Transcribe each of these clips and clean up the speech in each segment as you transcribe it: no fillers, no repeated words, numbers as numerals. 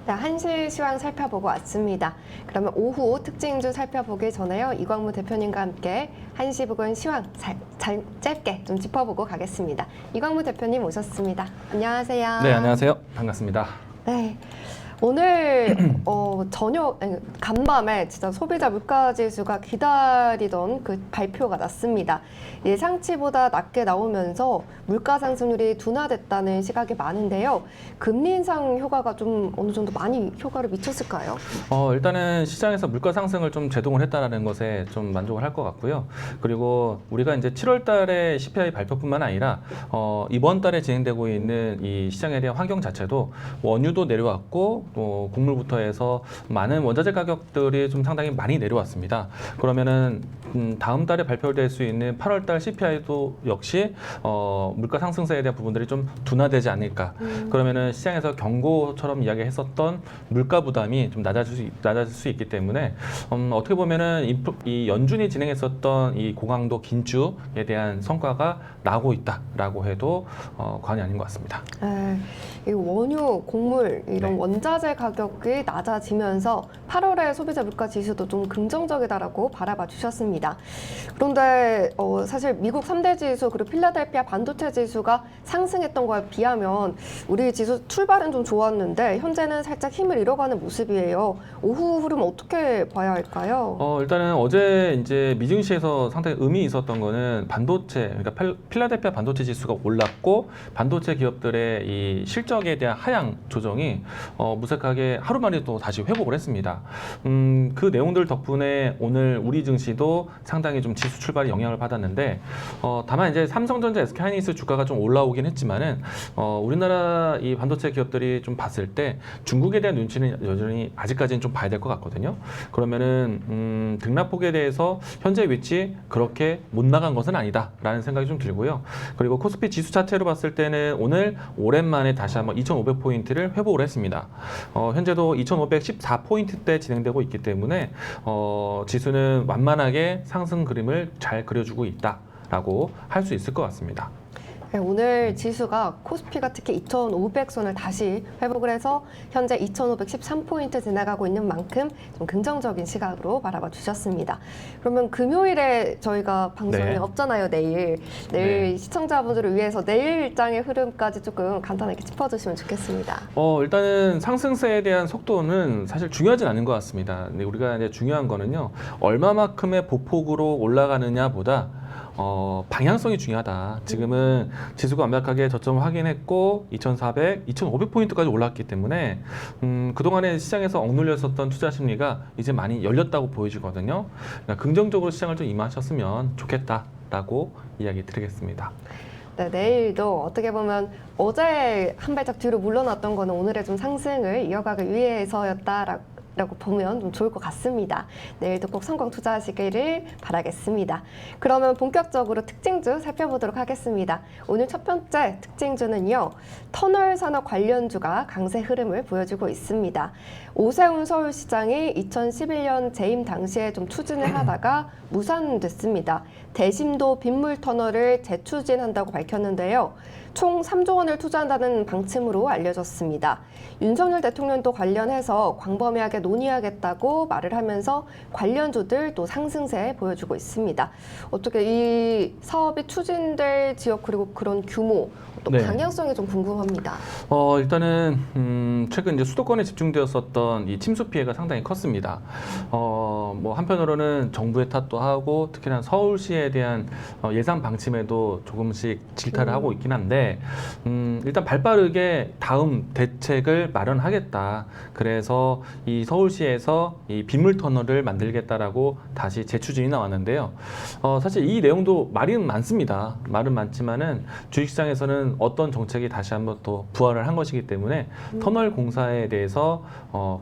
자, 한시 시황 살펴보고 왔습니다. 그러면 오후 특징주 살펴보기 전에요. 이광무 대표님과 함께 한시 부근 시황 짧게 좀 짚어보고 가겠습니다. 이광무 대표님 오셨습니다. 안녕하세요. 네, 안녕하세요. 반갑습니다. 네. 오늘 간밤에 진짜 소비자 물가 지수가 기다리던 그 발표가 났습니다. 예상치보다 낮게 나오면서 물가 상승률이 둔화됐다는 시각이 많은데요. 금리 인상 효과가 좀 어느 정도 많이 효과를 미쳤을까요? 일단은 시장에서 물가 상승을 좀 제동을 했다는 것에 좀 만족을 할 것 같고요. 그리고 우리가 이제 7월 달에 CPI 발표뿐만 아니라 이번 달에 진행되고 있는 이 시장에 대한 환경 자체도 원유도 내려왔고 또 곡물부터 해서 많은 원자재 가격들이 좀 상당히 많이 내려왔습니다. 그러면은 다음 달에 발표될 수 있는 8월 달 CPI도 역시 물가 상승세에 대한 부분들이 좀 둔화되지 않을까. 그러면은 시장에서 경고처럼 이야기했었던 물가 부담이 좀 낮아질 수 있기 때문에 어떻게 보면은 이 연준이 진행했었던 이 고강도 긴축에 대한 성과가 나오고 있다라고 해도 과언이 아닌 것 같습니다. 이 원유, 곡물 이런 네. 원자재 가격이 낮아지면서 8월의 소비자 물가 지수도 좀 긍정적이다라고 바라봐 주셨습니다. 그런데 사실 미국 3대 지수 그리고 필라델피아 반도체 지수가 상승했던 거에 비하면 우리 지수 출발은 좀 좋았는데 현재는 살짝 힘을 잃어가는 모습이에요. 오후 흐름 어떻게 봐야 할까요? 일단은 어제 이제 미증시에서 상당히 의미 있었던 거는 반도체, 그러니까 필라델피아 반도체 지수가 올랐고 반도체 기업들의 이 실적에 대한 하향 조정이 무색하게 하루 만에 또 다시 회복을 했습니다. 그 내용들 덕분에 오늘 우리 증시도 상당히 좀 지수 출발에 영향을 받았는데 다만 이제 삼성전자, SK하이닉스 주가가 좀 올라오긴 했지만은 우리나라 이 반도체 기업들이 좀 봤을 때 중국에 대한 눈치는 여전히 아직까지는 좀 봐야 될 것 같거든요. 그러면은 등락폭에 대해서 현재 위치 그렇게 못 나간 것은 아니다라는 생각이 좀 들고요. 그리고 코스피 지수 자체로 봤을 때는 오늘 오랜만에 다시 한번 2,500포인트를 회복을 했습니다. 현재도 2,514포인트대 진행되고 있기 때문에 지수는 완만하게 상승 그림을 잘 그려주고 있다라고 할 수 있을 것 같습니다. 네, 오늘 지수가 코스피가 특히 2,500선을 다시 회복을 해서 현재 2,513포인트 지나가고 있는 만큼 좀 긍정적인 시각으로 바라봐 주셨습니다. 그러면 금요일에 저희가 방송이 네. 없잖아요, 내일. 네. 시청자분들을 위해서 내일 일정의 흐름까지 조금 간단하게 짚어주시면 좋겠습니다. 일단은 상승세에 대한 속도는 사실 중요하진 않은 것 같습니다. 근데 우리가 이제 중요한 거는요, 얼마만큼의 보폭으로 올라가느냐보다 방향성이 중요하다. 지금은 지수가 완벽하게 저점을 확인했고 2,400, 2,500포인트까지 올랐기 때문에 그동안에 시장에서 억눌렸었던 투자 심리가 이제 많이 열렸다고 보여지거든요. 그러니까 긍정적으로 시장을 좀 임하셨으면 좋겠다라고 이야기 드리겠습니다. 네, 내일도 어떻게 보면 어제 한 발짝 뒤로 물러났던 거는 오늘의 좀 상승을 이어가기 위해서였다라고 보면 좀 좋을 것 같습니다. 내일도 꼭 성공 투자하시기를 바라겠습니다. 그러면 본격적으로 특징주 살펴보도록 하겠습니다. 오늘 첫 번째 특징주는요. 터널 산업 관련주가 강세 흐름을 보여주고 있습니다. 오세훈 서울시장이 2011년 재임 당시에 좀 추진을 하다가 무산됐습니다. 대심도 빗물 터널을 재추진한다고 밝혔는데요. 총 3조 원을 투자한다는 방침으로 알려졌습니다. 윤석열 대통령도 관련해서 광범위하게 논의하겠다고 말을 하면서 관련주들 또 상승세 보여주고 있습니다. 어떻게 이 사업이 추진될 지역 그리고 그런 규모 또 네. 방향성이 좀 궁금합니다. 일단은 최근 이제 수도권에 집중되었었던 이 침수 피해가 상당히 컸습니다. 뭐 한편으로는 정부의 탓도 하고 특히나 서울시에 대한 예산 방침에도 조금씩 질타를 하고 있긴 한데 일단 발빠르게 다음 대책을 마련하겠다. 그래서 이 서울시에서 이 빗물 터널을 만들겠다라고 다시 재추진이 나왔는데요. 사실 이 내용도 말은 많습니다. 말은 많지만은 주식시장에서는 어떤 정책이 다시 한번 또 부활을 한 것이기 때문에 터널 공사에 대해서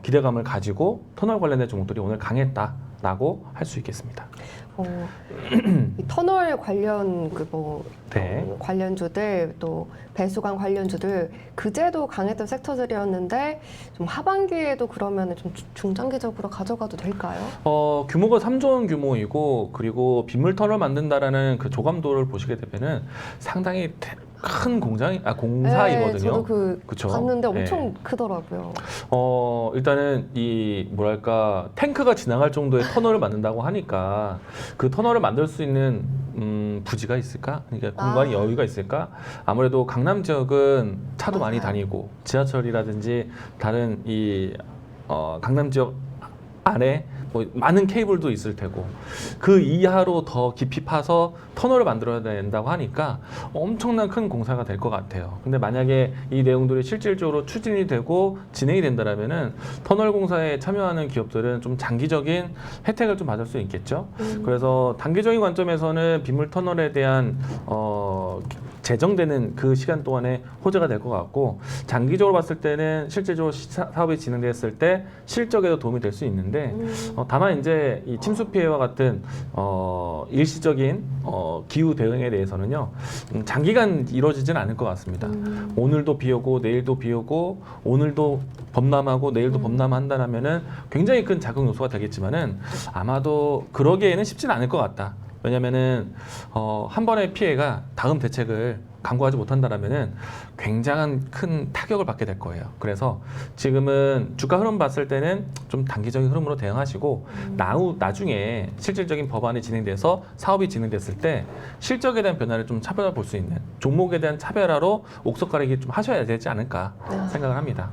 기대감을 가지고 터널 관련된 종목들이 오늘 강했다라고 할 수 있겠습니다. 이 터널 관련 네. 관련주들 또 배수관 관련주들 그제도 강했던 섹터들이었는데 좀 하반기에도 그러면 좀 중장기적으로 가져가도 될까요? 규모가 3조 원 규모이고 그리고 빗물 터널 만든다라는 그 조감도를 보시게 되면은 상당히 큰 공장이 네, 공사이거든요. 저도 그쵸? 봤는데 네. 엄청 크더라고요. 일단은 이 뭐랄까 탱크가 지나갈 정도의 터널을 만든다고 하니까 그 터널을 만들 수 있는 부지가 있을까? 그러니까 공간이 아. 여유가 있을까? 아무래도 강남 지역은 차도 많이 맞아요. 다니고 지하철이라든지 다른 이 강남 지역 안에 뭐 많은 케이블도 있을 테고 그 이하로 더 깊이 파서 터널을 만들어야 된다고 하니까 엄청난 큰 공사가 될 것 같아요. 근데 만약에 이 내용들이 실질적으로 추진이 되고 진행이 된다면은 터널 공사에 참여하는 기업들은 좀 장기적인 혜택을 좀 받을 수 있겠죠. 그래서 단기적인 관점에서는 빗물 터널에 대한 재정되는 그 시간 동안에 호재가 될 것 같고 장기적으로 봤을 때는 실질적으로 사업이 진행됐을 때 실적에도 도움이 될 수 있는데 다만 이제 이 침수 피해와 같은 일시적인 기후 대응에 대해서는요 장기간 이루어지지는 않을 것 같습니다. 오늘도 비 오고 내일도 비 오고 오늘도 범람하고 내일도 범람한다면은 굉장히 큰 자극 요소가 되겠지만은 아마도 그러기에는 쉽지는 않을 것 같다. 왜냐면은 한 번의 피해가 다음 대책을 강구하지 못한다라면은 굉장한 큰 타격을 받게 될 거예요. 그래서 지금은 주가 흐름 봤을 때는 좀 단기적인 흐름으로 대응하시고 나중에 실질적인 법안이 진행돼서 사업이 진행됐을 때 실적에 대한 변화를 좀 차별화 볼 수 있는 종목에 대한 차별화로 옥석 가리기 좀 하셔야 되지 않을까 생각을 합니다.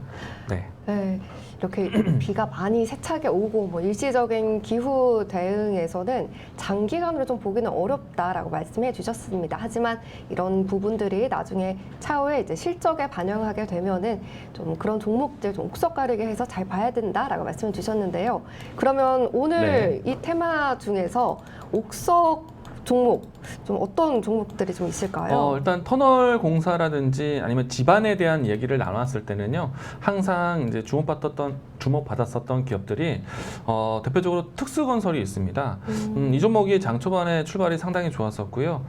네. 네, 이렇게 비가 많이 세차게 오고 뭐 일시적인 기후 대응에서는 장기간으로 좀 보기는 어렵다라고 말씀해 주셨습니다. 하지만 이런 부분들이 나중에 차후에 이제 실적에 반영하게 되면은 좀 그런 종목들 좀 옥석 가리게 해서 잘 봐야 된다라고 말씀을 주셨는데요. 그러면 오늘 이 테마 중에서 옥석 종목 좀 어떤 종목들이 좀 있을까요? 일단 터널 공사라든지 아니면 집안에 대한 얘기를 나눴을 때는요, 항상 이제 주목받았었던 기업들이 대표적으로 특수건설이 있습니다. 이 종목이 장 초반에 출발이 상당히 좋았었고요.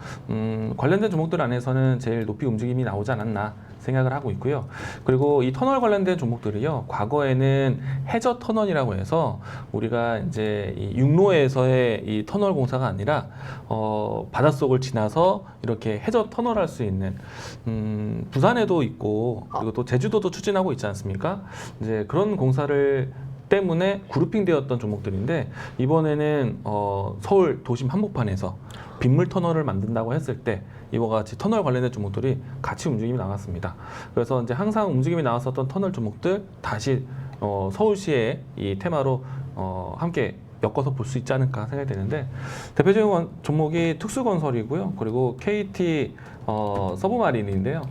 관련된 종목들 안에서는 제일 높이 움직임이 나오지 않았나 생각을 하고 있고요. 그리고 이 터널 관련된 종목들이요, 과거에는 해저 터널이라고 해서 우리가 이제 이 육로에서의 이 터널 공사가 아니라 바닷속을 지나서 이렇게 해저 터널할 수 있는 부산에도 있고 그리고 또 제주도도 추진하고 있지 않습니까? 이제 그런 공사를 때문에 그룹핑되었던 종목들인데 이번에는 서울 도심 한복판에서 빗물 터널을 만든다고 했을 때 이와 같이 터널 관련된 종목들이 같이 움직임이 나왔습니다. 그래서 이제 항상 움직임이 나왔었던 터널 종목들 다시 서울시의 이 테마로 함께 엮어서 볼 수 있지 않을까 생각이 되는데 대표적인 종목이 특수건설이고요. 그리고 KT 서브마린인데요.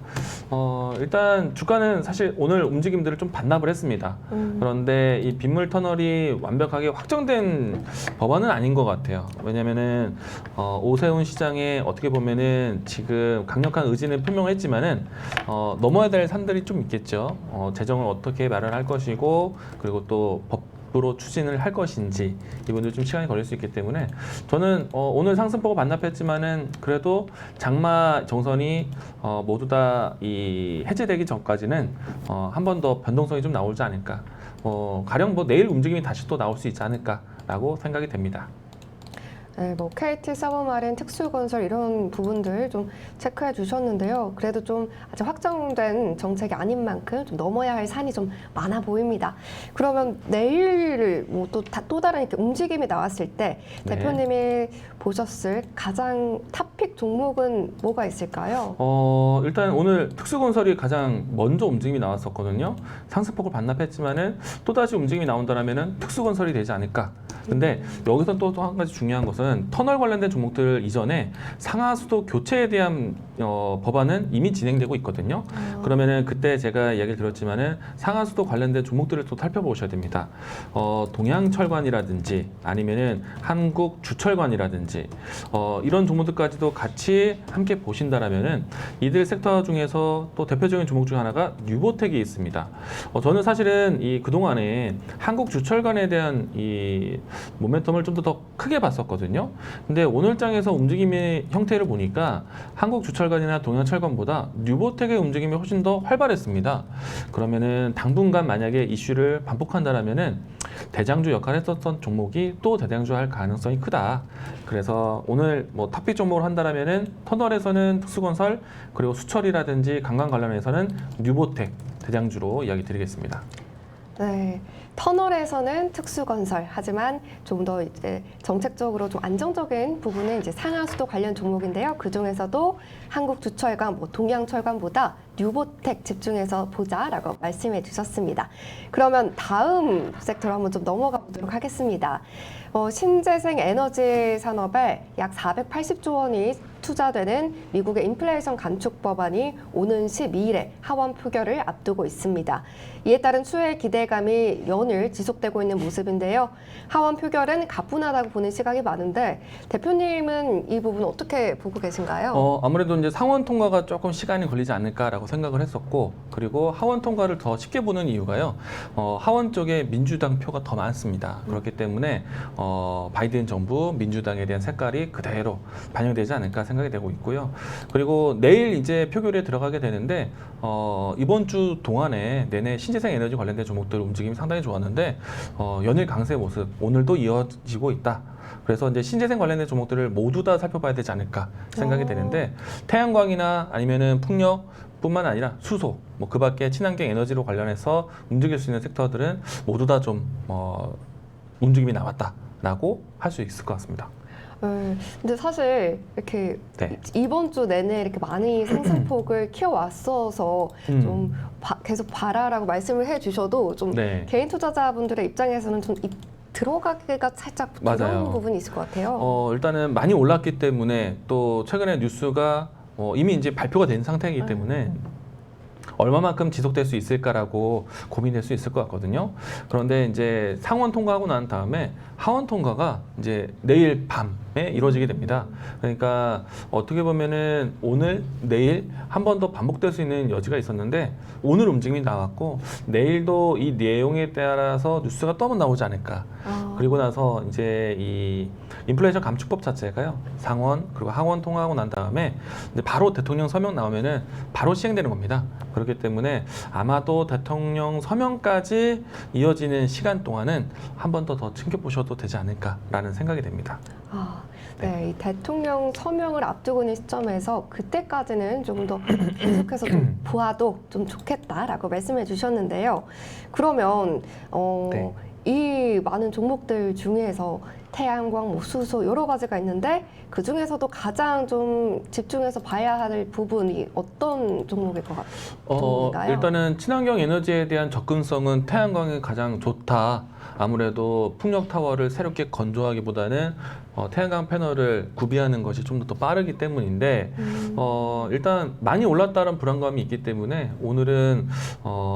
일단 주가는 사실 오늘 움직임들을 좀 반납을 했습니다. 그런데 이 빗물 터널이 완벽하게 확정된 법안은 아닌 것 같아요. 왜냐면은 오세훈 시장에 어떻게 보면은 지금 강력한 의지는 표명을 했지만은 넘어야 될 산들이 좀 있겠죠. 재정을 어떻게 마련할 것이고 그리고 또 법으로 추진을 할 것인지 이분들 좀 시간이 걸릴 수 있기 때문에 저는 오늘 상승폭을 반납했지만은 그래도 장마 정선이 모두 다 이 해제되기 전까지는 한 번 더 변동성이 좀 나오지 않을까. 가령 뭐 내일 움직임이 다시 또 나올 수 있지 않을까라고 생각이 됩니다. 네, 뭐 KT 서브마린, 특수건설 이런 부분들 좀 체크해 주셨는데요. 그래도 좀 아직 확정된 정책이 아닌 만큼 좀 넘어야 할 산이 좀 많아 보입니다. 그러면 내일 뭐 또 다른 이렇게 움직임이 나왔을 때 네. 대표님이 보셨을 가장 탑픽 종목은 뭐가 있을까요? 일단 오늘 특수건설이 가장 먼저 움직임이 나왔었거든요. 상승폭을 반납했지만은 또다시 움직임이 나온다면은 특수건설이 되지 않을까. 근데 여기서 또 한 가지 중요한 것은 터널 관련된 종목들 이전에 상하수도 교체에 대한 법안은 이미 진행되고 있거든요. 그러면은 그때 제가 이야기를 드렸지만은 상하수도 관련된 종목들을 또 살펴보셔야 됩니다. 동양철관이라든지 아니면은 한국주철관이라든지 이런 종목들까지도 같이 함께 보신다라면은 이들 섹터 중에서 또 대표적인 종목 중 하나가 뉴보텍이 있습니다. 저는 사실은 이 그동안에 한국주철관에 대한 이 모멘텀을 좀 더 크게 봤었거든요. 근데 오늘 장에서 움직임의 형태를 보니까 한국주철관 동부철관이나 동양철관보다 뉴보텍의 움직임이 훨씬 더 활발했습니다. 그러면은 당분간 만약에 이슈를 반복한다라면은 대장주 역할을 했었던 종목이 또 대장주 할 가능성이 크다. 그래서 오늘 뭐 탑픽 종목을 한다라면은 터널에서는 특수건설, 그리고 수철이라든지 관광 관련해서는 뉴보텍 대장주로 이야기 드리겠습니다. 네, 터널에서는 특수건설, 하지만 좀 더 이제 정책적으로 좀 안정적인 부분은 이제 상하수도 관련 종목인데요. 그 중에서도 한국두철관, 뭐 동양철관보다 뉴보텍 집중해서 보자라고 말씀해 주셨습니다. 그러면 다음 섹터로 한번 좀 넘어가 보도록 하겠습니다. 신재생 에너지 산업에 약 480조 원이 투자되는 미국의 인플레이션 감축 법안이 오는 12일에 하원 표결을 앞두고 있습니다. 이에 따른 수혜의 기대감이 연일 지속되고 있는 모습인데요. 하원 표결은 가뿐하다고 보는 시각이 많은데 대표님은 이 부분 어떻게 보고 계신가요? 아무래도 이제 상원 통과가 조금 시간이 걸리지 않을까라고 생각을 했었고, 그리고 하원 통과를 더 쉽게 보는 이유가요. 하원 쪽에 민주당 표가 더 많습니다. 그렇기 때문에 바이든 정부 민주당에 대한 색깔이 그대로 반영되지 않을까 생각이 되고 있고요. 그리고 내일 이제 표결에 들어가게 되는데 이번 주 동안에 내내 신재생 에너지 관련된 종목들 움직임이 상당히 좋았는데 연일 강세 모습 오늘도 이어지고 있다. 그래서 이제 신재생 관련된 종목들을 모두 다 살펴봐야 되지 않을까 생각이 되는데 태양광이나 아니면은 풍력뿐만 아니라 수소, 뭐 그밖에 친환경 에너지로 관련해서 움직일 수 있는 섹터들은 모두 다 좀 움직임이 나왔다라고 할 수 있을 것 같습니다. 근데 사실 이렇게 네. 이번 주 내내 이렇게 많이 상승폭을 키워왔어서 좀 계속 봐라라고 말씀을 해주셔도 좀 네. 개인 투자자분들의 입장에서는 좀 들어가기가 살짝 맞아요. 두려운 부분이 있을 것 같아요. 일단은 많이 올랐기 때문에 또 최근에 뉴스가 이미 이제 발표가 된 상태이기 때문에 얼마만큼 지속될 수 있을까라고 고민될 수 있을 것 같거든요. 그런데 이제 상원 통과하고 난 다음에 하원 통과가 이제 내일 밤에 이루어지게 됩니다. 그러니까 어떻게 보면은 오늘, 내일 한 번 더 반복될 수 있는 여지가 있었는데 오늘 움직임이 나왔고 내일도 이 내용에 따라서 뉴스가 또 한 번 나오지 않을까. 그리고 나서 이제 이 인플레이션 감축법 자체가요, 상원 그리고 하원 통과하고 난 다음에 이제 바로 대통령 서명 나오면은 바로 시행되는 겁니다. 그렇기 때문에 아마도 대통령 서명까지 이어지는 시간 동안은 한 번 더 챙겨보셔도 되지 않을까라는 생각이 됩니다. 네, 이 대통령 서명을 앞두고 있는 시점에서 그때까지는 조금 더 계속해서 좀 보아도 좀 좋겠다라고 말씀해 주셨는데요. 그러면 네. 이 많은 종목들 중에서 태양광, 뭐 수소 여러 가지가 있는데 그 중에서도 가장 좀 집중해서 봐야 할 부분이 어떤 종목일 것 같은가요? 일단은 친환경 에너지에 대한 접근성은 태양광이 가장 좋다. 아무래도 풍력 타워를 새롭게 건조하기보다는 태양광 패널을 구비하는 것이 좀 더 빠르기 때문인데 일단 많이 올랐다는 불안감이 있기 때문에 오늘은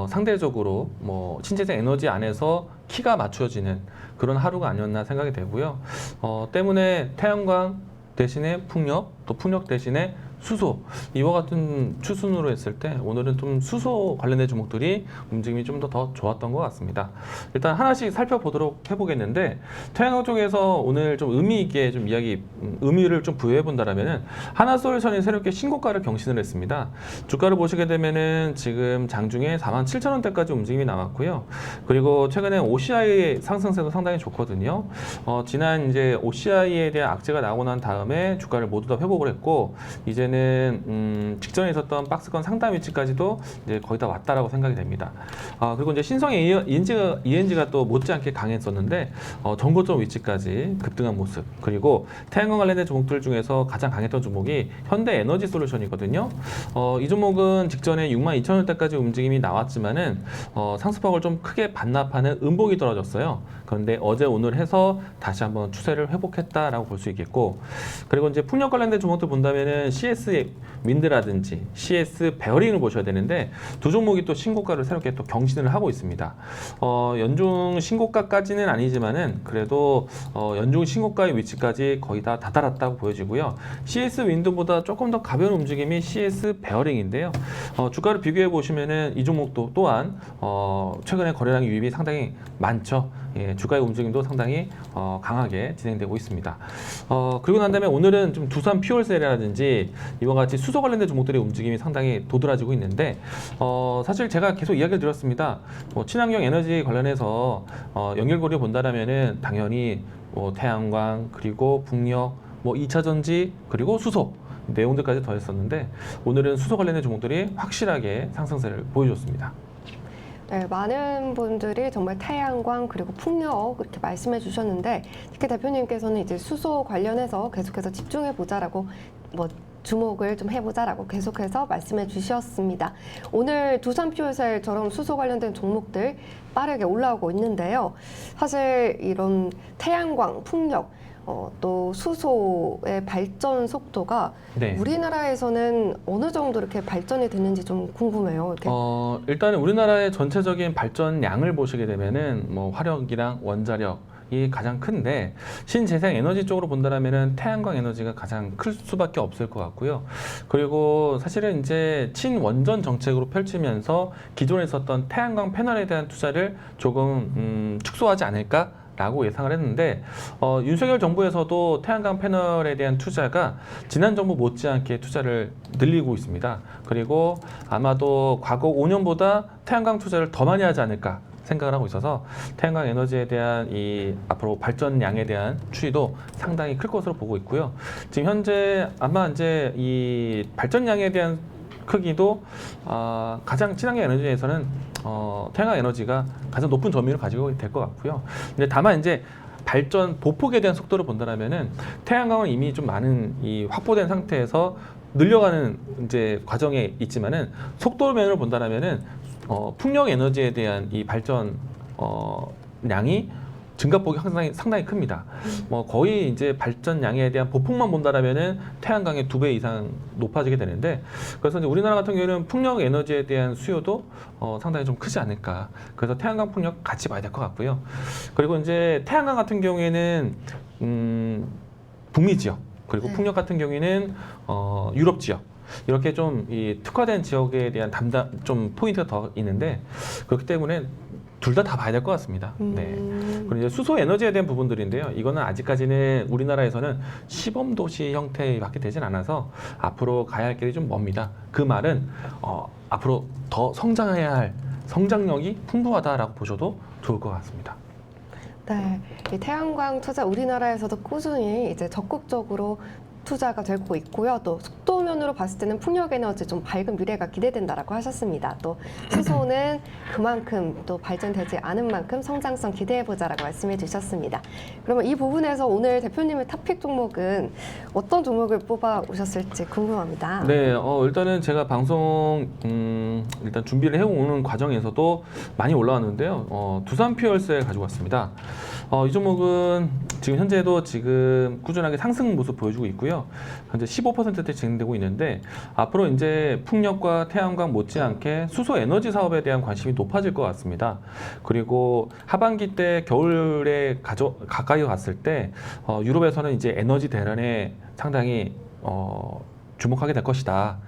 상대적으로 뭐 신재생 에너지 안에서 키가 맞춰지는 그런 하루가 아니었나 생각이 되고요. 때문에 태양광 대신에 풍력, 또 풍력 대신에 수소, 이와 같은 추순으로 했을 때 오늘은 좀 수소 관련된 종목들이 움직임이 좀 더 좋았던 것 같습니다. 일단 하나씩 살펴보도록 해보겠는데 태양광 쪽에서 오늘 좀 의미 있게 좀 의미를 좀 부여해 본다라면은 하나솔루션이 새롭게 신고가를 경신을 했습니다. 주가를 보시게 되면은 지금 장중에 47,000원대까지 움직임이 나왔고요. 그리고 최근에 OCI 상승세도 상당히 좋거든요. 지난 이제 OCI에 대한 악재가 나오고 난 다음에 주가를 모두 다 회복을 했고 이제는 직전에 있었던 박스권 상단 위치까지도 이제 거의 다 왔다라고 생각이 됩니다. 그리고 이제 신성의 ENG가 또 못지않게 강했었는데 전고점 위치까지 급등한 모습. 그리고 태양광 관련된 종목들 중에서 가장 강했던 종목이 현대에너지솔루션이거든요. 이 종목은 직전에 62,000원대까지 움직임이 나왔지만은 상승폭을 좀 크게 반납하는 음봉이 떨어졌어요. 그런데 어제 오늘 해서 다시 한번 추세를 회복했다라고 볼 수 있겠고, 그리고 이제 풍력 관련된 종목들 본다면은 CS 윈드라든지 CS 베어링을 보셔야 되는데 두 종목이 또 신고가를 새롭게 또 경신을 하고 있습니다. 연중 신고가까지는 아니지만은 그래도 연중 신고가의 위치까지 거의 다 다다랐다고 보여지고요. CS 윈드보다 조금 더 가벼운 움직임이 CS 베어링인데요. 주가를 비교해 보시면은 이 종목도 또한 최근에 거래량 유입이 상당히 많죠. 예, 주가의 움직임도 상당히 강하게 진행되고 있습니다. 그리고 난 다음에 오늘은 좀 두산 퓨얼셀이라든지 이와 같이 수소 관련된 종목들의 움직임이 상당히 도드라지고 있는데 사실 제가 계속 이야기를 드렸습니다. 친환경 에너지 관련해서 연결고리를 본다라면은 당연히 태양광 그리고 풍력 2차 전지 그리고 수소 내용들까지 더했었는데 오늘은 수소 관련된 종목들이 확실하게 상승세를 보여줬습니다. 네, 많은 분들이 정말 태양광 그리고 풍력 이렇게 말씀해 주셨는데 특히 대표님께서는 이제 수소 관련해서 계속해서 집중해 보자라고 주목을 좀 해보자라고 계속해서 말씀해 주셨습니다. 오늘 두산퓨얼셀처럼 수소 관련된 종목들 빠르게 올라오고 있는데요. 사실 이런 태양광, 풍력 또 수소의 발전 속도가 네. 우리나라에서는 어느 정도 이렇게 발전이 됐는지 좀 궁금해요. 이렇게. 일단은 우리나라의 전체적인 발전량을 보시게 되면은 화력이랑 원자력이 가장 큰데 신재생 에너지 쪽으로 본다면은 태양광 에너지가 가장 클 수밖에 없을 것 같고요. 그리고 사실은 이제 친원전 정책으로 펼치면서 기존에 있었던 태양광 패널에 대한 투자를 조금 축소하지 않을까? 라고 예상을 했는데 윤석열 정부에서도 태양광 패널에 대한 투자가 지난 정부 못지않게 투자를 늘리고 있습니다. 그리고 아마도 과거 5년보다 태양광 투자를 더 많이 하지 않을까 생각을 하고 있어서 태양광 에너지에 대한 이 앞으로 발전량에 대한 추이도 상당히 클 것으로 보고 있고요. 지금 현재 아마 이제 이 발전량에 대한 크기도 가장 친환경 에너지에서는 태양광 에너지가 가장 높은 점유율을 가지고 될 것 같고요. 근데 다만 이제 발전 보폭에 대한 속도를 본다면은 태양광은 이미 좀 많은 이 확보된 상태에서 늘려가는 이제 과정에 있지만은 속도면을 본다면은 풍력 에너지에 대한 이 발전 량이 증가폭이 상당히 큽니다. 거의 이제 발전량에 대한 보폭만 본다라면은 태양광의 2배 이상 높아지게 되는데 그래서 이제 우리나라 같은 경우에는 풍력 에너지에 대한 수요도 상당히 좀 크지 않을까. 그래서 태양광 풍력 같이 봐야 될 것 같고요. 그리고 이제 태양광 같은 경우에는 북미 지역 그리고 네. 풍력 같은 경우에는 유럽 지역. 이렇게 좀 이 특화된 지역에 대한 좀 포인트가 더 있는데 그렇기 때문에 둘 다 봐야 될 것 같습니다. 네. 그리고 이제 수소 에너지에 대한 부분들인데요. 이거는 아직까지는 우리나라에서는 시범 도시 형태밖에 되진 않아서 앞으로 가야 할 길이 좀 멉니다. 그 말은 앞으로 더 성장해야 할 성장력이 풍부하다라고 보셔도 좋을 것 같습니다. 네, 이 태양광 투자 우리나라에서도 꾸준히 이제 적극적으로 투자가 되고 있고요. 또 속도면으로 봤을 때는 풍력 에너지 좀 밝은 미래가 기대된다라고 하셨습니다. 또 수소는 그만큼 또 발전되지 않은 만큼 성장성 기대해보자라고 말씀해 주셨습니다. 그러면 이 부분에서 오늘 대표님의 탑픽 종목은 어떤 종목을 뽑아 오셨을지 궁금합니다. 네, 일단은 제가 방송 일단 준비를 해오는 과정에서도 많이 올라왔는데요. 두산 퓨얼셀 가지고 왔습니다. 이 종목은 지금 현재도 지금 꾸준하게 상승 모습 보여주고 있고요. 현재 15%대 진행되고 있는데 앞으로 이제 풍력과 태양광 못지않게 수소 에너지 사업에 대한 관심이 높아질 것 같습니다. 그리고 하반기 때 겨울에 가까이 갔을 때 유럽에서는 이제 에너지 대란에 상당히 주목하게 될 것이다.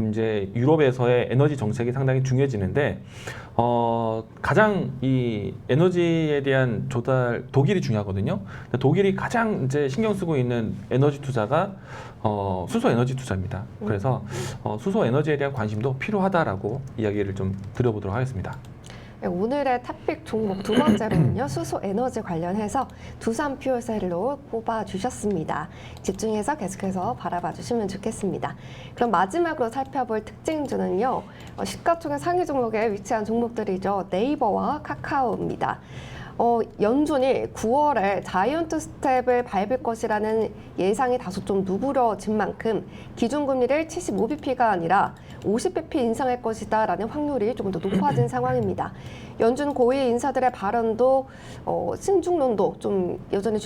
이제 유럽에서의 에너지 정책이 상당히 중요해지는데 가장 이 에너지에 대한 조달 독일이 중요하거든요. 독일이 가장 이제 신경 쓰고 있는 에너지 투자가 수소 에너지 투자입니다. 그래서 수소 에너지에 대한 관심도 필요하다라고 이야기를 좀 드려보도록 하겠습니다. 네, 오늘의 탑픽 종목 두 번째로는요. 수소 에너지 관련해서 두산 퓨얼셀로 뽑아주셨습니다. 집중해서 계속해서 바라봐 주시면 좋겠습니다. 그럼 마지막으로 살펴볼 특징주는요. 시가총액 상위 종목에 위치한 종목들이죠. 네이버와 카카오입니다. 연준이 9월에 자이언트 스텝을 밟을 것이라는 예상이 다소 좀 누그러진 만큼 기준금리를 75bp가 아니라 50bp 인상할 것이다 라는 확률이 조금 더 높아진 상황입니다. 연준 고위 인사들의 발언도 신중론도 좀 여전히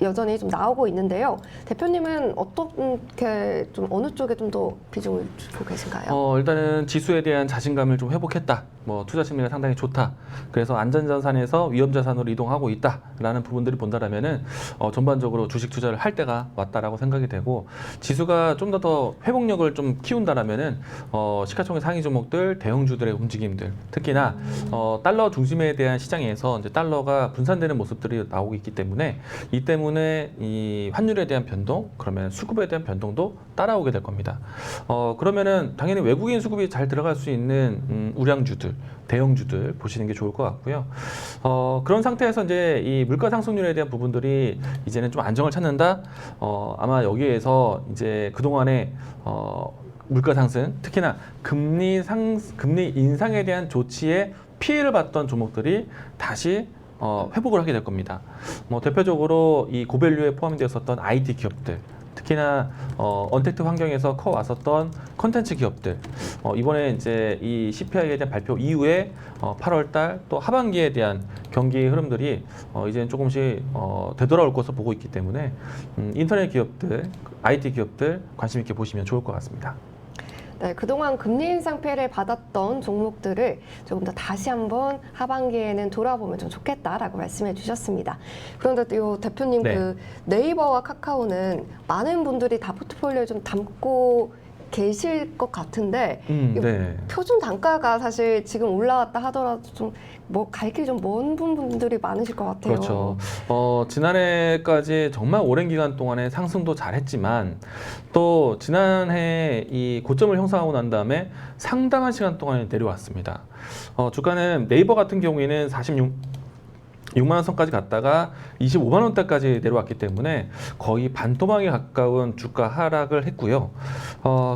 여전히 좀 나오고 있는데요. 대표님은 어떻게 좀 어느 쪽에 좀 더 비중을 주고 계신가요? 일단은 지수에 대한 자신감을 좀 회복했다. 뭐 투자 심리가 상당히 좋다. 그래서 안전자산에서 위험자산으로 이동하고 있다라는 부분들을 본다라면은 전반적으로 주식 투자를 할 때가 왔다라고 생각이 되고 지수가 좀 더 회복력을 좀 키운다라면은 시가총액 상위 종목들, 대형주들의 움직임들, 특히나 달러 중심에 대한 시장에서 이제 달러가 분산되는 모습들이 나오고 있기 때문에 이 때문에 이 환율에 대한 변동, 그러면 수급에 대한 변동도 따라오게 될 겁니다. 그러면은 당연히 외국인 수급이 잘 들어갈 수 있는 우량주들, 대형주들 보시는 게 좋을 것 같고요. 그런 상태에서 이제 이 물가 상승률에 대한 부분들이 이제는 좀 안정을 찾는다. 아마 여기에서 이제 그동안에 물가 상승, 특히나 금리 인상에 대한 조치에 피해를 봤던 종목들이 다시 회복을 하게 될 겁니다. 뭐 대표적으로 이 고밸류에 포함이 되었었던 IT 기업들, 특히나 언택트 환경에서 커 왔었던 컨텐츠 기업들, 이번에 이제 이 CPI에 대한 발표 이후에 8월달 또 하반기에 대한 경기 흐름들이 이제는 조금씩 되돌아올 것으로 보고 있기 때문에 인터넷 기업들, IT 기업들 관심 있게 보시면 좋을 것 같습니다. 네, 그동안 금리 인상 피해를 받았던 종목들을 조금 더 다시 한번 하반기에는 돌아보면 좀 좋겠다라고 말씀해 주셨습니다. 그런데 요 대표님 네. 그 네이버와 카카오는 많은 분들이 다 포트폴리오에 좀 담고 계실 것 같은데 네. 표준 단가가 사실 지금 올라왔다 하더라도 좀 뭐 갈 길이 좀 먼 분들이 많으실 것 같아요. 그렇죠. 지난해까지 정말 오랜 기간 동안에 상승도 잘했지만 또 지난해 이 고점을 형성하고 난 다음에 상당한 시간 동안에 내려왔습니다. 주가는 네이버 같은 경우에는 6만 원 선까지 갔다가 25만 원대까지 내려왔기 때문에 거의 반토막에 가까운 주가 하락을 했고요.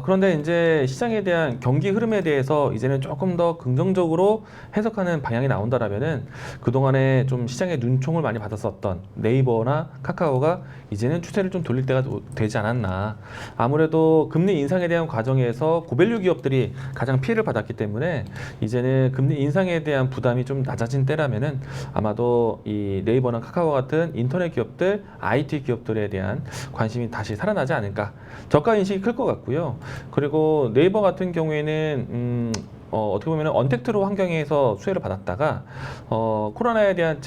그런데 이제 시장에 대한 경기 흐름에 대해서 이제는 조금 더 긍정적으로 해석하는 방향이 나온다라면은 그동안에 좀 시장에 눈총을 많이 받았었던 네이버나 카카오가 이제는 추세를 좀 돌릴 때가 되지 않았나. 아무래도 금리 인상에 대한 과정에서 고밸류 기업들이 가장 피해를 받았기 때문에 이제는 금리 인상에 대한 부담이 좀 낮아진 때라면은 아마도 이 네이버나 카카오 같은 인터넷 기업들, IT 기업들에 대한 관심이 다시 살아나지 않을까. 저가 인식이 클 것 같고요. 그리고 네이버 같은 경우에는 어떻게 보면 언택트로 환경에서 수혜를 받았다가 코로나에 대한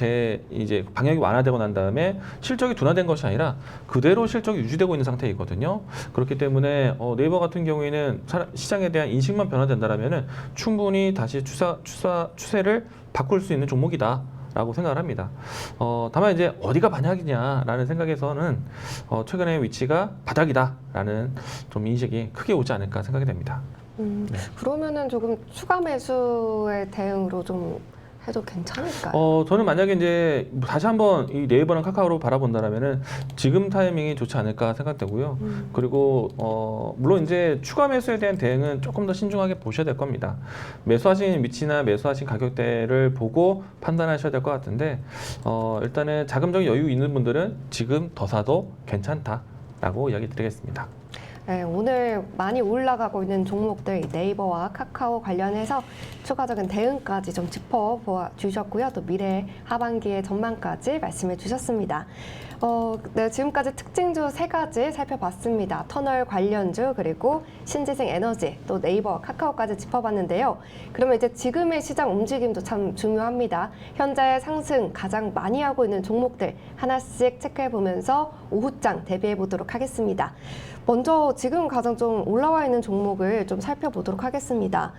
이제 방역이 완화되고 난 다음에 실적이 둔화된 것이 아니라 그대로 실적이 유지되고 있는 상태이거든요. 그렇기 때문에 네이버 같은 경우에는 시장에 대한 인식만 변화된다라면은 충분히 다시 추세를 바꿀 수 있는 종목이다. 라고 생각을 합니다. 다만 이제 어디가 반약이냐라는 생각에서는 최근의 위치가 바닥이다라는 좀 인식이 크게 오지 않을까 생각이 됩니다. 네. 그러면은 조금 추가 매수의 대응으로 좀 해도 괜찮을까요? 저는 만약에 이제 다시 한번 이 네이버랑 카카오로 바라본다라면은 지금 타이밍이 좋지 않을까 생각되고요. 그리고 물론 이제 추가 매수에 대한 대응은 조금 더 신중하게 보셔야 될 겁니다. 매수하신 위치나 매수하신 가격대를 보고 판단하셔야 될 것 같은데 일단은 자금적인 여유 있는 분들은 지금 더 사도 괜찮다라고 이야기 드리겠습니다. 네, 오늘 많이 올라가고 있는 종목들 네이버와 카카오 관련해서 추가적인 대응까지 좀 짚어보아 주셨고요. 또 미래 하반기의 전망까지 말씀해 주셨습니다. 네, 지금까지 특징주 3가지 살펴봤습니다. 터널 관련주 그리고 신재생 에너지 또 네이버 카카오까지 짚어봤는데요. 그러면 이제 지금의 시장 움직임도 참 중요합니다. 현재 상승 가장 많이 하고 있는 종목들 하나씩 체크해 보면서 오후장 대비해 보도록 하겠습니다. 먼저 지금 가장 좀 올라와 있는 종목을 좀 살펴보도록 하겠습니다.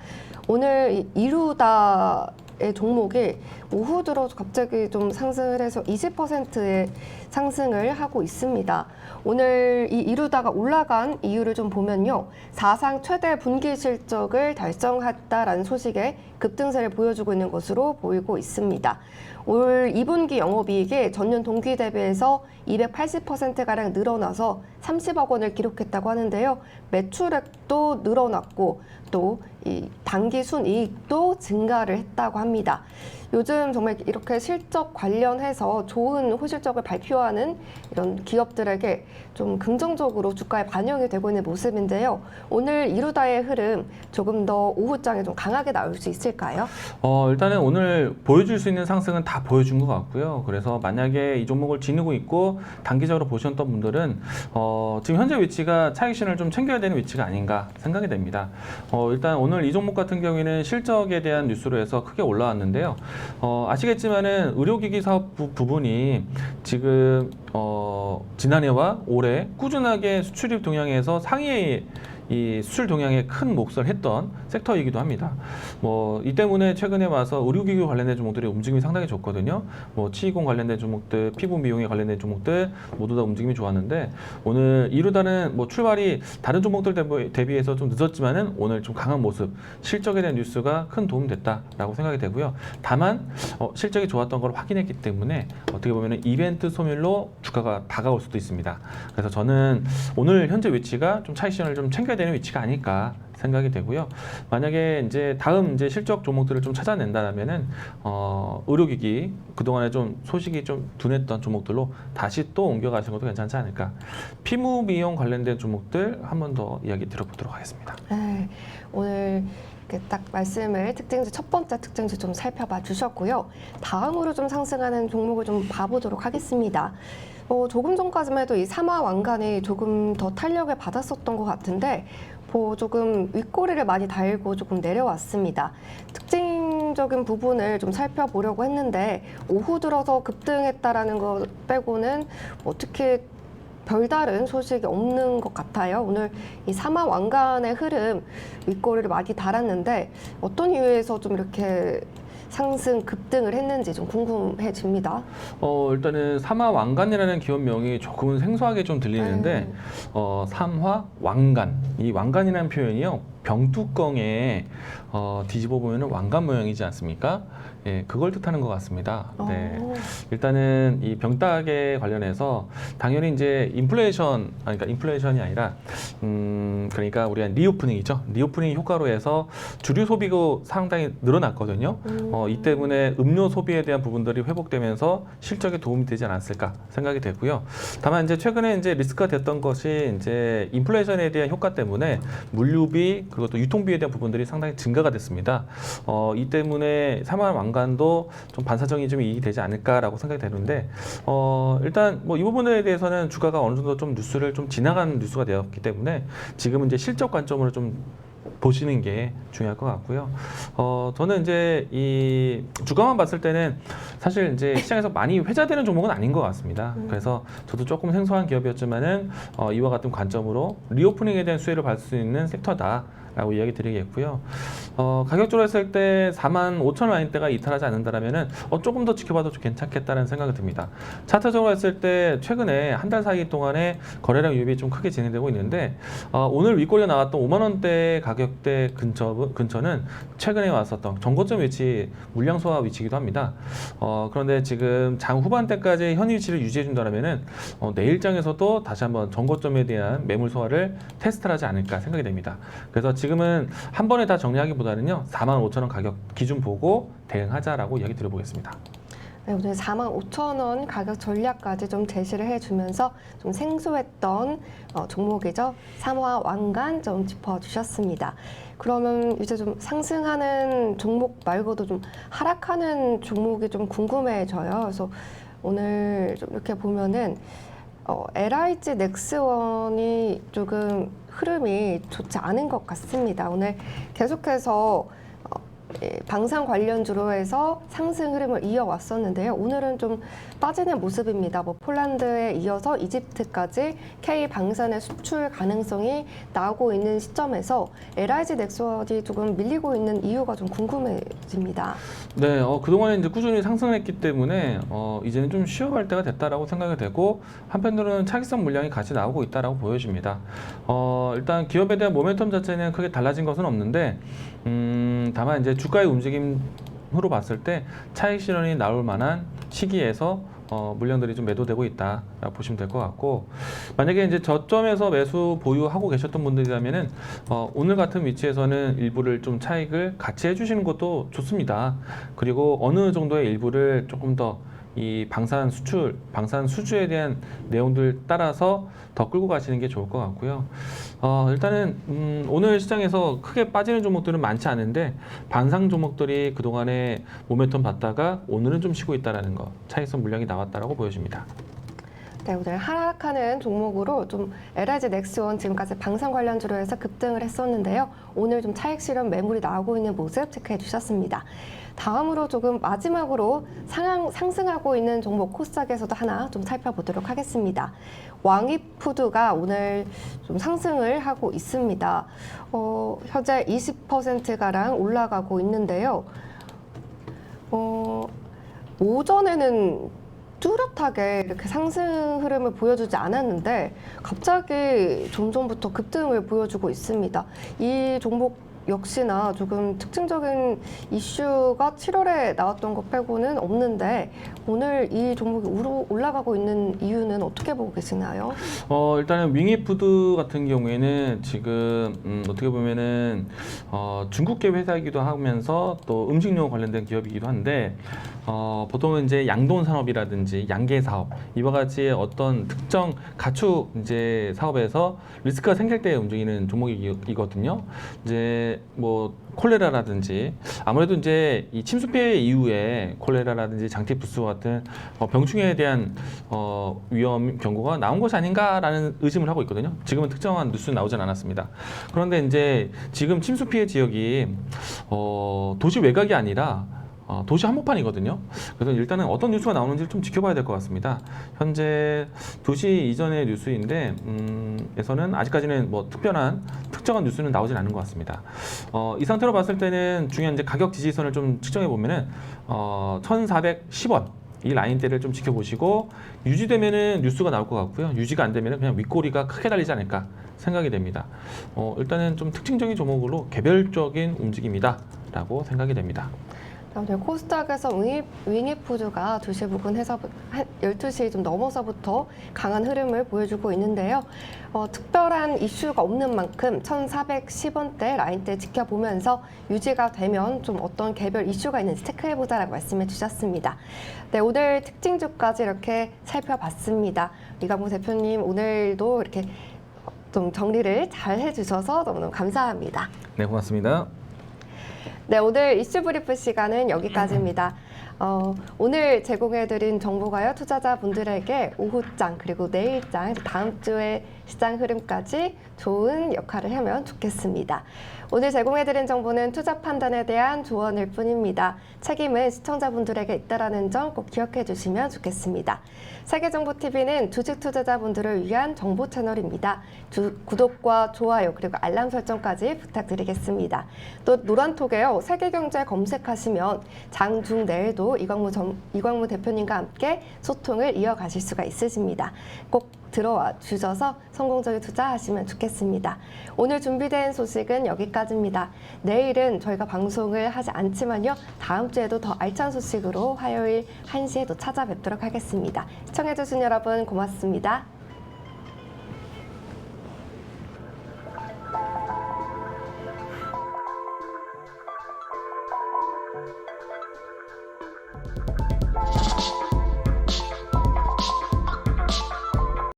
오늘 이루다의 종목이 오후 들어서 갑자기 좀 상승을 해서 20%의 상승을 하고 있습니다. 오늘 이 이루다가 올라간 이유를 좀 보면요. 사상 최대 분기 실적을 달성했다라는 소식에 급등세를 보여주고 있는 것으로 보이고 있습니다. 올 2분기 영업이익이 전년 동기 대비해서 280%가량 늘어나서 30억 원을 기록했다고 하는데요. 매출액도 늘어났고 또 이 당기 순이익도 증가를 했다고 합니다. 요즘 정말 이렇게 실적 관련해서 좋은 호실적을 발표하는 이런 기업들에게 좀 긍정적으로 주가에 반영이 되고 있는 모습인데요. 오늘 이루다의 흐름 조금 더 오후장에 좀 강하게 나올 수 있을까요? 일단은 오늘 보여줄 수 있는 상승은 다 보여준 것 같고요. 그래서 만약에 이 종목을 지니고 있고 단기적으로 보셨던 분들은 지금 현재 위치가 차익 신을 좀 챙겨야 되는 위치가 아닌가 생각이 됩니다. 일단 오늘 이 종목 같은 경우에는 실적에 대한 뉴스로 해서 크게 올라왔는데요. 아시겠지만은 의료기기 사업 부분이 지금 지난해와 올해 꾸준하게 수출입 동향에서 상위의 이 수출 동향에 큰 몫을 했던 섹터이기도 합니다. 이 때문에 최근에 와서 의료기기 관련된 종목들이 움직임이 상당히 좋거든요. 치이공 관련된 종목들, 피부 미용에 관련된 종목들 모두 다 움직임이 좋았는데 오늘 이루다는 출발이 다른 종목들 대비해서 좀 늦었지만은 오늘 좀 강한 모습, 실적에 대한 뉴스가 큰 도움 됐다라고 생각이 되고요. 다만 실적이 좋았던 걸 확인했기 때문에 어떻게 보면은 이벤트 소멸로 주가가 다가올 수도 있습니다. 그래서 저는 오늘 현재 위치가 좀 차익 시간을 좀 챙겨야 되는 위치가 아닐까 생각이 되고요. 만약에 이제 다음 이제 실적 종목들을 좀 찾아낸다면은 의료기기 그동안에 좀 소식이 좀 둔했던 종목들로 다시 또 옮겨가시는 것도 괜찮지 않을까. 피부 미용 관련된 종목들 한 번 더 이야기 들어보도록 하겠습니다. 네, 오늘 이렇게 딱 말씀을 특징주 첫 번째 특징주 좀 살펴봐 주셨고요. 다음으로 좀 상승하는 종목을 좀 봐보도록 하겠습니다. 조금 전까지만 해도 이 삼화왕관이 조금 더 탄력을 받았었던 것 같은데 조금 윗꼬리를 많이 달고 조금 내려왔습니다. 특징적인 부분을 좀 살펴보려고 했는데 오후 들어서 급등했다라는 것 빼고는 특히 별다른 소식이 없는 것 같아요. 오늘 이 삼화왕관의 흐름 윗꼬리를 많이 달았는데 어떤 이유에서 좀 이렇게 상승 급등을 했는지 좀 궁금해집니다. 일단은 삼화왕관이라는 기업명이 조금은 생소하게 좀 들리는데 삼화왕관, 이 왕관이라는 표현이요 병뚜껑에 뒤집어 보면은 왕관 모양이지 않습니까? 예, 그걸 뜻하는 것 같습니다. 네. 일단은 이 병따개 관련해서 당연히 이제 그러니까 인플레이션이 아니라 그러니까 우리가 리오프닝이죠. 리오프닝 효과로 해서 주류 소비가 상당히 늘어났거든요. 이 때문에 음료 소비에 대한 부분들이 회복되면서 실적에 도움이 되지 않았을까 생각이 되고요. 다만 이제 최근에 이제 리스크가 됐던 것이 이제 인플레이션에 대한 효과 때문에 물류비 그것도 유통비에 대한 부분들이 상당히 증가가 됐습니다. 이 때문에 삼화왕관도 좀 반사적인 좀 이익이 되지 않을까라고 생각이 되는데 일단 이 부분에 대해서는 주가가 어느 정도 좀 뉴스를 좀 지나간 뉴스가 되었기 때문에 지금은 이제 실적 관점으로 좀 보시는 게 중요할 것 같고요. 저는 이제 이 주가만 봤을 때는 사실 이제 시장에서 많이 회자되는 종목은 아닌 것 같습니다. 그래서 저도 조금 생소한 기업이었지만은 이와 같은 관점으로 리오프닝에 대한 수혜를 받을 수 있는 섹터다라고 이야기 드리겠고요. 가격적으로 했을 때 45,000원 라인대가 이탈하지 않는다라면은 조금 더 지켜봐도 좀 괜찮겠다는 생각이 듭니다. 차트적으로 했을 때 최근에 한 달 사이 동안에 거래량 유입이 좀 크게 진행되고 있는데 오늘 윗꼬리가 나왔던 5만 원대 가격대 근처는 최근에 왔었던 정고점 위치 물량 소화 위치이기도 합니다. 그런데 지금 장 후반대까지 현 위치를 유지해 준다면은 내일장에서도 다시 한번 정고점에 대한 매물 소화를 테스트를 하지 않을까 생각이 됩니다. 그래서 지금은 한 번에 다 정리하기보다는요 45,000원 가격 기준 보고 대응하자라고 이야기 드려보겠습니다. 네, 오늘 45,000원 가격 전략까지 좀 제시를 해주면서 좀 생소했던 종목이죠. 삼화왕관 좀 짚어주셨습니다. 그러면 이제 좀 상승하는 종목 말고도 좀 하락하는 종목이 좀 궁금해져요. 그래서 오늘 좀 이렇게 보면은 LIG 넥스원이 조금 흐름이 좋지 않은 것 같습니다. 오늘 계속해서 방산 관련주로 해서 상승 흐름을 이어왔었는데요. 오늘은 좀 빠지는 모습입니다. 폴란드에 이어서 이집트까지 K 방산의 수출 가능성이 나오고 있는 시점에서 LIG 넥스원이 조금 밀리고 있는 이유가 좀 궁금해집니다. 네, 그동안에 이제 꾸준히 상승했기 때문에 이제는 좀 쉬어갈 때가 됐다라고 생각이 되고 한편으로는 차익성 물량이 같이 나오고 있다라고 보여집니다. 일단 기업에 대한 모멘텀 자체는 크게 달라진 것은 없는데 다만 이제 주가의 움직임으로 봤을 때 차익 실현이 나올 만한 시기에서 물량들이 좀 매도되고 있다라고 보시면 될 것 같고, 만약에 이제 저점에서 매수 보유하고 계셨던 분들이라면은 오늘 같은 위치에서는 일부를 좀 차익을 같이 해주시는 것도 좋습니다. 그리고 어느 정도의 일부를 조금 더 이 방산 수출, 방산 수주에 대한 내용들 따라서 더 끌고 가시는 게 좋을 것 같고요. 일단은 오늘 시장에서 크게 빠지는 종목들은 많지 않은데 반상 종목들이 그동안에 모멘텀 받다가 오늘은 좀 쉬고 있다라는 거, 차익선 물량이 나왔다라고 보여집니다. 네, 오늘 하락하는 종목으로 좀 LIG 넥스원 지금까지 방산 관련주로 해서 급등을 했었는데요. 오늘 좀 차익 실현 매물이 나오고 있는 모습 체크해 주셨습니다. 다음으로 조금 마지막으로 상승하고 있는 종목 코스닥에서도 하나 좀 살펴보도록 하겠습니다. 왕이푸드가 오늘 좀 상승을 하고 있습니다. 현재 20%가량 올라가고 있는데요. 오전에는 뚜렷하게 이렇게 상승 흐름을 보여주지 않았는데 갑자기 좀 전부터 급등을 보여주고 있습니다. 이 종목 역시나 조금 특징적인 이슈가 7월에 나왔던 것 빼고는 없는데 오늘 이 종목이 올라가고 있는 이유는 어떻게 보고 계시나요? 일단은 윙이푸드 같은 경우에는 지금 어떻게 보면은 중국계 회사이기도 하면서 또 음식료 관련된 기업이기도 한데 보통은 이제 양돈 산업이라든지 양계 사업 이와 같이 어떤 특정 가축 이제 사업에서 리스크가 생길 때 움직이는 종목이거든요. 이제 뭐 콜레라라든지 아무래도 이제 이 침수 피해 이후에 콜레라라든지 장티푸스와 같은 병충해에 대한 위험 경고가 나온 것이 아닌가라는 의심을 하고 있거든요. 지금은 특정한 뉴스는 나오진 않았습니다. 그런데 이제 지금 침수 피해 지역이 도시 외곽이 아니라 도시 한복판이거든요. 그래서 일단은 어떤 뉴스가 나오는지 좀 지켜봐야 될 것 같습니다. 현재 2시 이전의 뉴스인데 에서는 아직까지는 뭐 특정한 뉴스는 나오진 않은 것 같습니다. 이 상태로 봤을 때는 중요한 이제 가격 지지선을 좀 측정해 보면은 1,410원 이 라인대를 좀 지켜보시고 유지되면은 뉴스가 나올 것 같고요. 유지가 안 되면은 그냥 윗꼬리가 크게 달리지 않을까 생각이 됩니다. 일단은 좀 특징적인 종목으로 개별적인 움직임이다라고 생각이 됩니다. 오늘 코스닥에서 윙이푸드가 2시 부근에서 12시 좀 넘어서부터 강한 흐름을 보여주고 있는데요. 특별한 이슈가 없는 만큼 1,410원대 라인대 지켜보면서 유지가 되면 좀 어떤 개별 이슈가 있는지 체크해보자라고 말씀해 주셨습니다. 네, 오늘 특징주까지 이렇게 살펴봤습니다. 이강무 대표님 오늘도 이렇게 좀 정리를 잘 해주셔서 너무너무 감사합니다. 네, 고맙습니다. 네, 오늘 이슈 브리프 시간은 여기까지입니다. 오늘 제공해드린 정보가요, 투자자분들에게 오후장 그리고 내일장, 다음 주의 시장 흐름까지 좋은 역할을 하면 좋겠습니다. 오늘 제공해드린 정보는 투자 판단에 대한 조언일 뿐입니다. 책임은 시청자분들에게 있다는 점 꼭 기억해 주시면 좋겠습니다. 세계정보TV는 주식 투자자분들을 위한 정보 채널입니다. 구독과 좋아요 그리고 알람 설정까지 부탁드리겠습니다. 또 노란톡에요, 세계경제 검색하시면 장중 내에도 이광무 대표님과 함께 소통을 이어가실 수가 있으십니다. 꼭 들어와 주셔서 성공적인 투자하시면 좋겠습니다. 오늘 준비된 소식은 여기까지입니다. 내일은 저희가 방송을 하지 않지만요. 다음 주에도 더 알찬 소식으로 화요일 1시에 또 찾아뵙도록 하겠습니다. 시청해주신 여러분 고맙습니다.